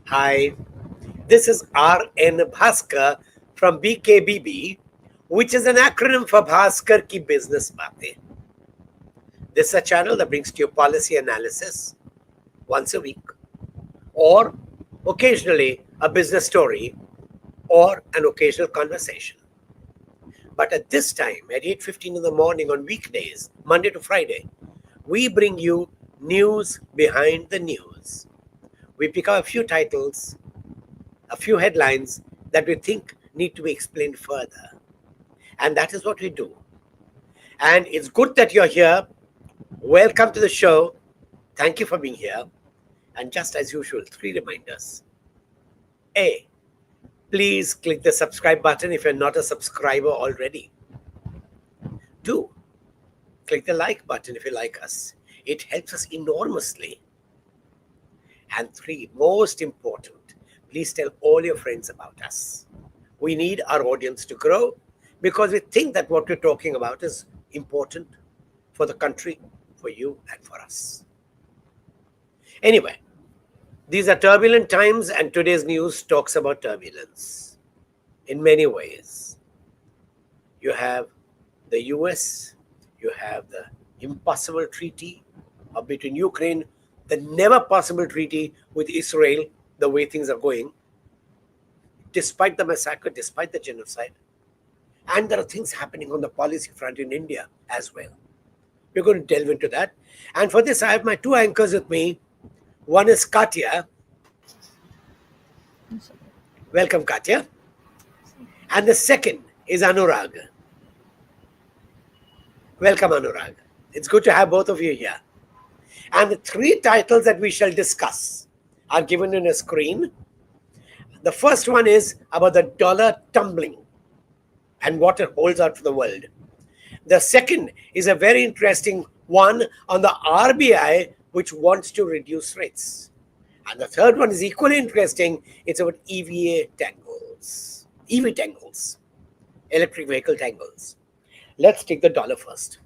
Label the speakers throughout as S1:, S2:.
S1: Hi, this is R.N. Bhaskar from BKBB, which is an acronym for Bhaskar Ki Business Baatein. This is a channel that brings to you policy analysis once a week, or occasionally a business story, or an occasional conversation. But at this time, at 8:15 in the morning on weekdays, Monday to Friday, we bring you news behind the news. We pick up a few titles, a few headlines that we think need to be explained further. And that is what we do. And it's good that you're here. Welcome to the show. Thank you for being here. And just as usual, three reminders. A, please click the subscribe button if you're not a subscriber already. 2, click the like button if you like us. It helps us enormously. And 3, most important, please tell all your friends about us. We need our audience to grow because we think that what we're talking about is important for the country, for you, and for us. Anyway, these are turbulent times, and today's news talks about turbulence in many ways. You have the US, you have the impossible treaty between Ukraine, the never possible treaty with Israel, the way things are going, despite the massacre, despite the genocide. And there are things happening on the policy front in India as well. We're going to delve into that. And for this, I have my two anchors with me. One is Katya. Welcome, Katya. And the second is Anurag. Welcome, Anurag. It's good to have both of you here. And the three titles that we shall discuss are given on a screen. The first one is about the dollar tumbling and what it holds out for the world. The second is a very interesting one on the RBI, which wants to reduce rates. And the third one is equally interesting. It's about EV tangles, electric vehicle tangles. Let's take the dollar first.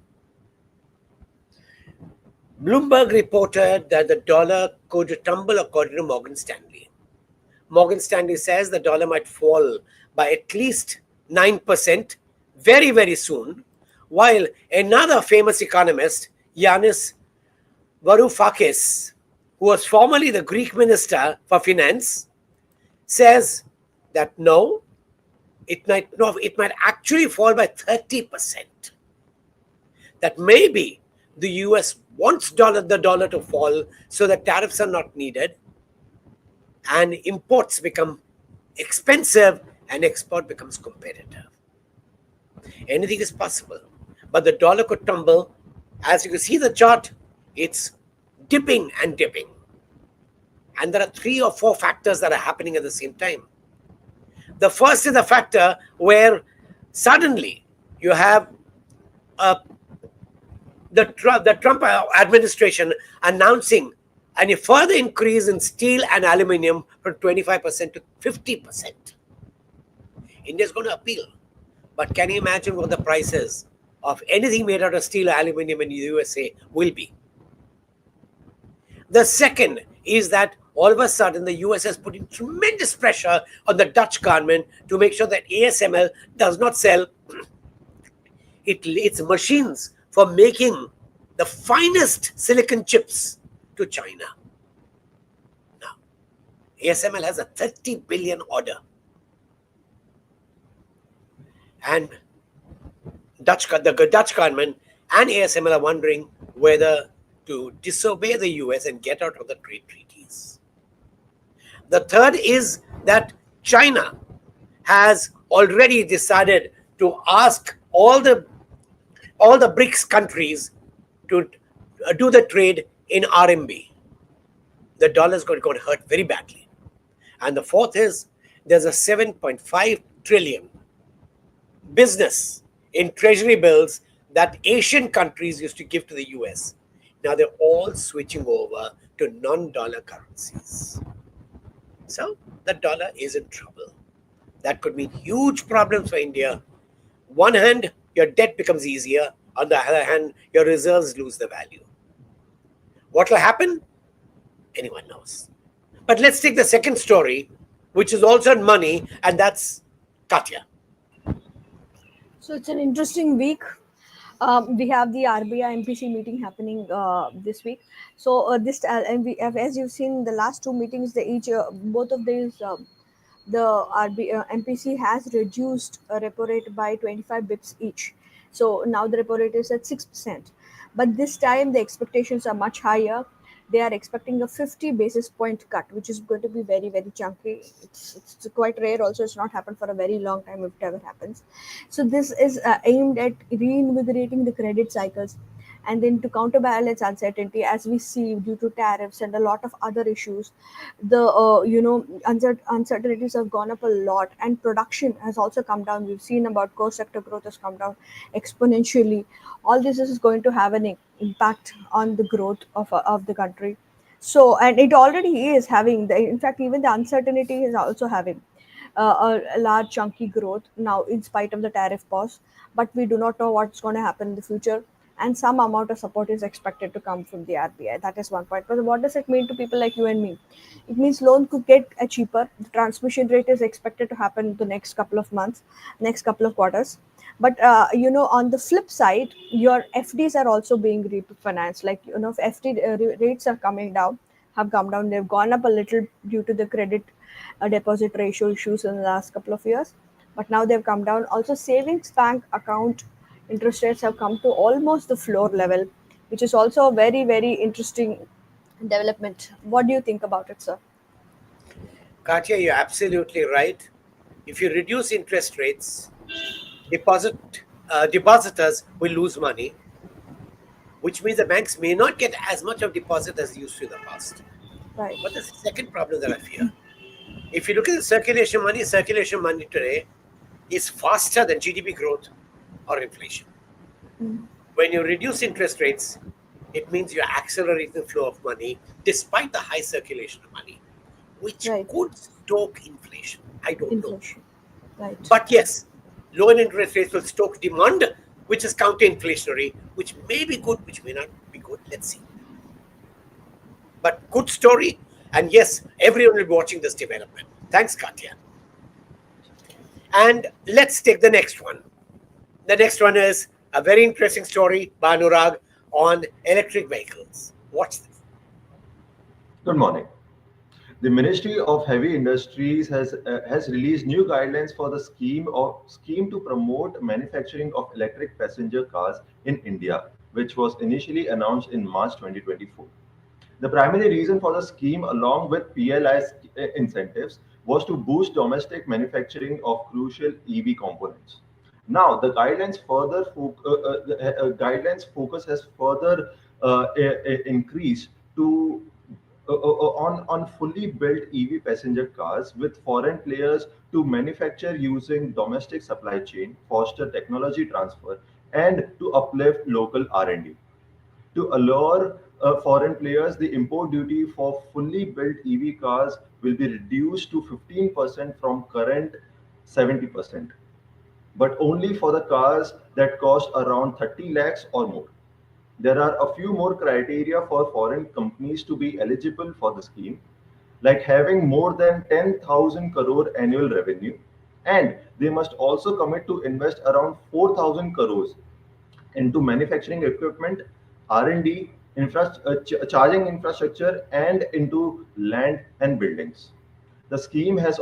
S1: Bloomberg reported that the dollar could tumble according to Morgan Stanley. Morgan Stanley says the dollar might fall by at least 9% very, very soon, while another famous economist, Yanis Varoufakis, who was formerly the Greek minister for finance, says that no, it might actually fall by 30%. That maybe the US wants the dollar to fall so that tariffs are not needed and imports become expensive and export becomes competitive. Anything is possible, but the dollar could tumble. As you can see the chart, it's dipping and dipping. And there are 3 or 4 factors that are happening at the same time. The first is the factor where suddenly you have the Trump administration announcing a further increase in steel and aluminum from 25% to 50%. India is going to appeal. But can you imagine what the prices of anything made out of steel or aluminum in the USA will be? The second is that all of a sudden the US is putting tremendous pressure on the Dutch government to make sure that ASML does not sell its machines for making the finest silicon chips to China. Now, ASML has a 30 billion order. And the Dutch government and ASML are wondering whether to disobey the US and get out of the trade treaties. The third is that China has already decided to ask all the BRICS countries to do the trade in RMB. The dollar is going to hurt very badly. And the fourth is there's a 7.5 trillion business in treasury bills that Asian countries used to give to the US. Now they're all switching over to non-dollar currencies. So the dollar is in trouble. That could mean huge problems for India. One hand, your debt becomes easier. On the other hand, your reserves lose the value. What will happen? Anyone knows. But let's take the second story, which is also on money, and that's Katya.
S2: So it's an interesting week. We have the RBI MPC meeting happening this week. So and as you've seen, the last two meetings, they each both of these the MPC has reduced repo rate by 25 bips each. So now the repo rate is at 6%. But this time the expectations are much higher. They are expecting a 50 basis point cut, which is going to be very, very chunky. It's quite rare. Also, it's not happened for a very long time if it ever happens. So this is aimed at reinvigorating the credit cycles, and then to counterbalance uncertainty as we see due to tariffs and a lot of other issues. The uncertainties have gone up a lot, and production has also come down. We've seen about core sector growth has come down exponentially. All this is going to have an impact on the growth of the country. So, and it already is having the, in fact, even the uncertainty is also having a large chunky growth now in spite of the tariff pause. But we do not know what's going to happen in the future, and some amount of support is expected to come from the RBI. That is one point. But what does it mean to people like you and me? It means loan could get cheaper. The transmission rate is expected to happen in the next couple of months, next couple of quarters. But on the flip side, your FDs are also being refinanced. Like, if FD rates are coming down, have come down. They've gone up a little due to the credit deposit ratio issues in the last couple of years, but now they've come down. Also, savings bank account interest rates have come to almost the floor level, which is also a very, very interesting development. What do you think about it, sir?
S1: Katya, you're absolutely right. If you reduce interest rates, depositors will lose money, which means the banks may not get as much of deposit as used to in the past.
S2: Right.
S1: But there's a second problem that I fear. If you look at the circulation money today is faster than GDP growth or inflation.
S2: Mm.
S1: When you reduce interest rates, it means you're accelerating the flow of money despite the high circulation of money, which
S2: Right.
S1: could stoke inflation. I don't know.
S2: Inflation. Right.
S1: But yes, lower interest rates will stoke demand, which is counter-inflationary, which may be good, which may not be good. Let's see. But good story. And yes, everyone will be watching this development. Thanks, Katya. And let's take the next one. The next one is a very interesting story by Anurag on electric vehicles. Watch this.
S3: Good morning. The Ministry of Heavy Industries has released new guidelines for the scheme to promote manufacturing of electric passenger cars in India, which was initially announced in March 2024. The primary reason for the scheme, along with PLI's incentives, was to boost domestic manufacturing of crucial EV components. Now, the guidelines focus has further increased to on fully built EV passenger cars with foreign players to manufacture using domestic supply chain, foster technology transfer, and to uplift local R&D. To allure foreign players, the import duty for fully built EV cars will be reduced to 15% from current 70%, but only for the cars that cost around 30 lakhs or more. There are a few more criteria for foreign companies to be eligible for the scheme, like having more than 10,000 crore annual revenue, and they must also commit to invest around 4,000 crores into manufacturing equipment, R&D, charging infrastructure, and into land and buildings. The scheme has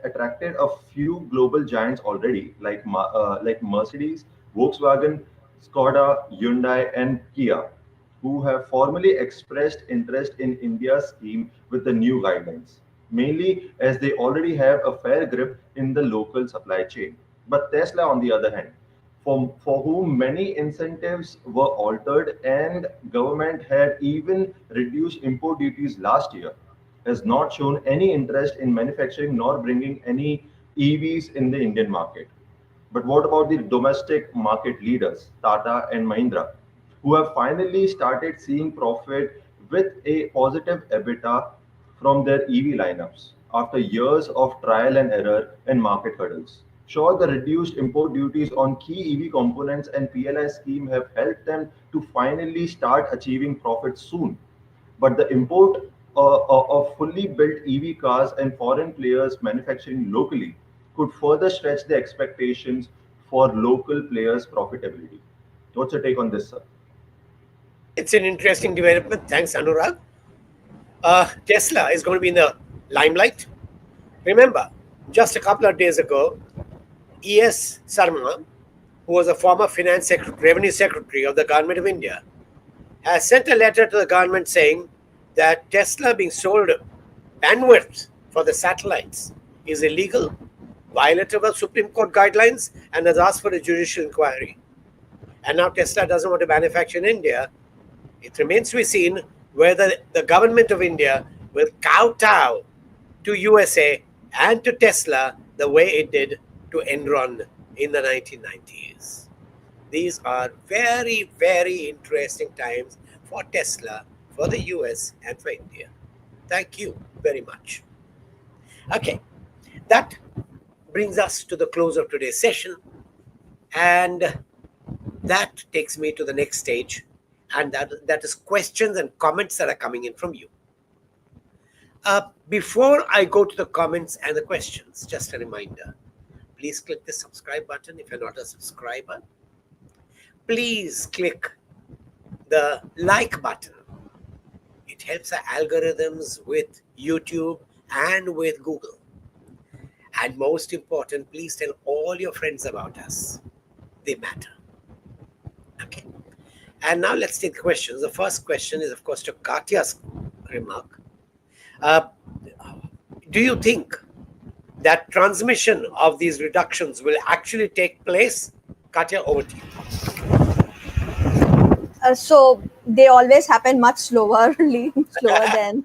S3: attracted a few global giants already, like Mercedes, Volkswagen, Skoda, Hyundai, and Kia, who have formally expressed interest in India's scheme with the new guidelines, mainly as they already have a fair grip in the local supply chain. But Tesla, on the other hand, for whom many incentives were altered and government had even reduced import duties last year, has not shown any interest in manufacturing nor bringing any EVs in the Indian market. But what about the domestic market leaders, Tata and Mahindra, who have finally started seeing profit with a positive EBITDA from their EV lineups after years of trial and error and market hurdles? Sure, the reduced import duties on key EV components and PLI scheme have helped them to finally start achieving profits soon. But the import of fully built EV cars and foreign players manufacturing locally could further stretch the expectations for local players' profitability. What's your take on this, sir?
S1: It's an interesting development. Thanks, Anurag. Tesla is going to be in the limelight. Remember, just a couple of days ago, E.S. Sarma, who was a former revenue secretary of the government of India, has sent a letter to the government saying that Tesla being sold bandwidth for the satellites is illegal, violative of Supreme Court guidelines, and has asked for a judicial inquiry. And now Tesla doesn't want to manufacture in India. It remains to be seen whether the government of India will kowtow to USA and to Tesla the way it did to Enron in the 1990s. These are very, very interesting times for Tesla, for the US, and for India. Thank you very much. Okay, that brings us to the close of today's session, and that takes me to the next stage, and that is questions and comments that are coming in from you. Before I go to the comments and the questions, just a reminder, please click the subscribe button if you're not a subscriber. Please click the like button. It helps our algorithms with YouTube and with Google. And most important, please tell all your friends about us. They matter. Okay. And now let's take the questions. The first question is, of course, to Katya's remark. Do you think that transmission of these reductions will actually take place? Katya, over to you.
S2: So they always happen much slower than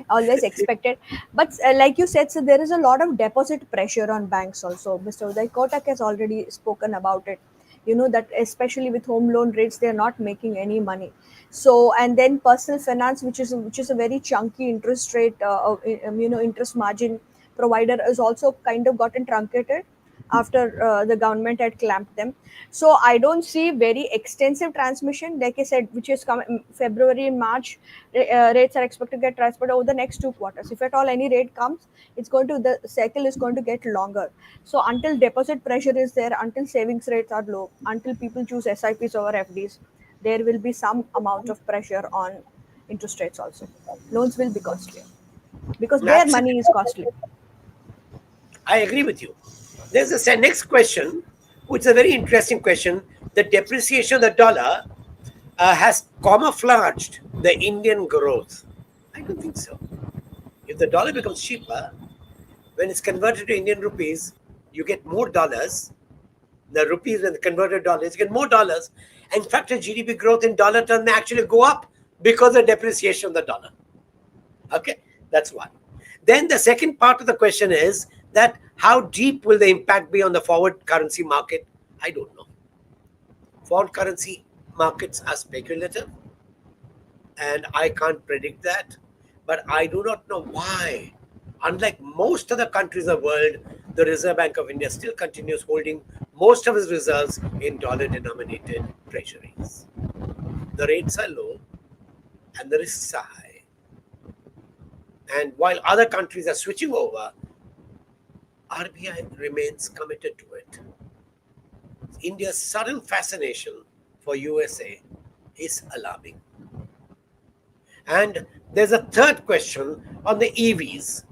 S2: always expected. But like you said, so there is a lot of deposit pressure on banks also. Mr. Uday Kotak has already spoken about it. You know that especially with home loan rates, they are not making any money. So and then personal finance, which is a very chunky interest rate, interest margin provider, is also kind of gotten truncated after the government had clamped them. So I don't see very extensive transmission, like I said, which is coming February and March. Rates are expected to get transferred over the next 2 quarters. If at all any rate comes, the cycle is going to get longer. So until deposit pressure is there, until savings rates are low, until people choose SIPs over FDs, there will be some amount of pressure on interest rates also. Loans will be costly because their
S1: Absolutely.
S2: money is costly.
S1: I agree with you. There's a next question, which is a very interesting question. The depreciation of the dollar has camouflaged the Indian growth. I don't think so. If the dollar becomes cheaper, when it's converted to Indian rupees, you get more dollars. The rupees, when converted to dollars, you get more dollars. In fact, the GDP growth in dollar terms may actually go up because of depreciation of the dollar. Okay, that's one. Then the second part of the question is that how deep will the impact be on the forward currency market? I don't know. Forward currency markets are speculative, and I can't predict that. But I do not know why. Unlike most other countries of the world, the Reserve Bank of India still continues holding most of its reserves in dollar-denominated treasuries. The rates are low and the risks are high. And while other countries are switching over, RBI remains committed to it. India's sudden fascination for USA is alarming. And there's a third question on the EVs.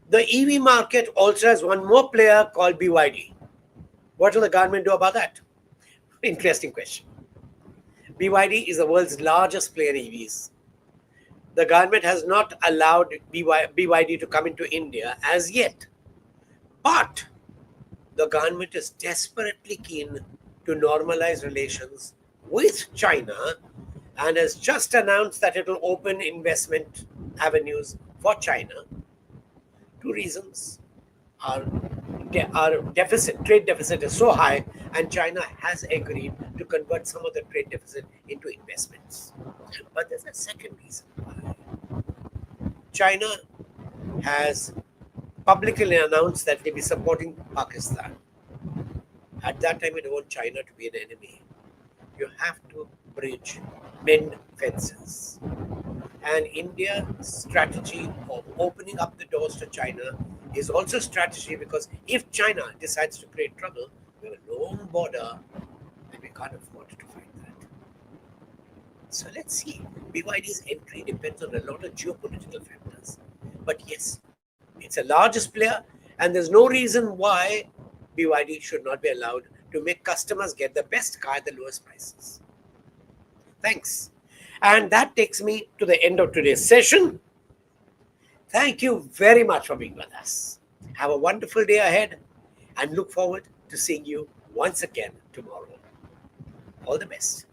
S1: The EV market also has one more player called BYD. What will the government do about that? Interesting question. BYD is the world's largest player in EVs. The government has not allowed BYD to come into India as yet. But the government is desperately keen to normalize relations with China and has just announced that it will open investment avenues for China. Two reasons. Our trade deficit is so high, and China has agreed to convert some of the trade deficit into investments. But there's a second reason why. China has publicly announced that they'll be supporting Pakistan. At that time, you don't want China to be an enemy. You have to mend fences. And India's strategy of opening up the doors to China is also strategy, because if China decides to create trouble, we have a long border and we can't afford to fight that. So let's see. BYD's entry depends on a lot of geopolitical factors. But yes, it's the largest player, and there's no reason why BYD should not be allowed to make customers get the best car at the lowest prices. Thanks. And that takes me to the end of today's session. Thank you very much for being with us. Have a wonderful day ahead and look forward to seeing you once again tomorrow. All the best.